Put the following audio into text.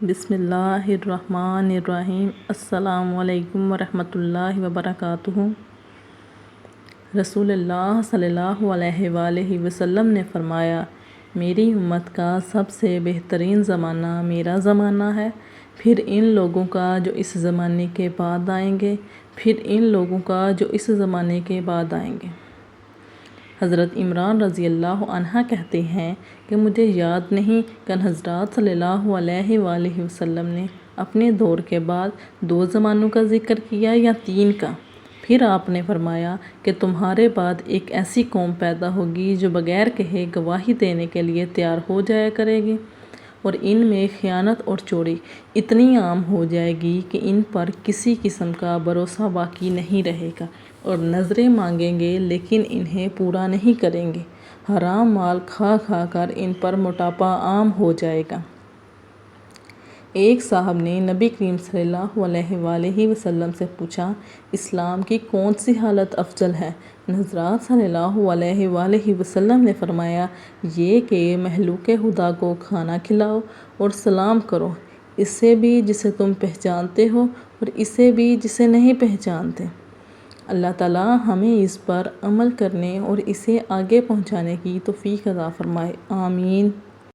بسم اللہ الرحمن الرحیم۔ السلام علیکم ورحمۃ اللہ وبرکاتہ۔ رسول اللہ صلی اللہ علیہ وآلہ وسلم نے فرمایا، میری امت کا سب سے بہترین زمانہ میرا زمانہ ہے، پھر ان لوگوں کا جو اس زمانے کے بعد آئیں گے، پھر ان لوگوں کا جو اس زمانے کے بعد آئیں گے۔ حضرت عمران رضی اللہ عنہ کہتے ہیں کہ مجھے یاد نہیں کہ حضرات صلی اللہ علیہ وآلہ وسلم نے اپنے دور کے بعد 2 زمانوں کا ذکر کیا یا 3 کا۔ پھر آپ نے فرمایا کہ تمہارے بعد ایک ایسی قوم پیدا ہوگی جو بغیر کہے گواہی دینے کے لیے تیار ہو جایا کرے گی، اور ان میں خیانت اور چوری اتنی عام ہو جائے گی کہ ان پر کسی قسم کا بھروسہ باقی نہیں رہے گا، اور نظریں مانگیں گے لیکن انہیں پورا نہیں کریں گے۔ حرام مال کھا کھا کر ان پر موٹاپا عام ہو جائے گا۔ ایک صاحب نے نبی کریم صلی اللہ علیہ وآلہ وسلم سے پوچھا، اسلام کی کون سی حالت افضل ہے؟ حضرات صلی اللہ علیہ وآلہ وسلم نے فرمایا، یہ کہ مخلوق خدا کو کھانا کھلاؤ اور سلام کرو، اس سے بھی جسے تم پہچانتے ہو اور اسے بھی جسے نہیں پہچانتے۔ اللہ تعالیٰ ہمیں اس پر عمل کرنے اور اسے آگے پہنچانے کی توفیق عطا فرمائے، آمین۔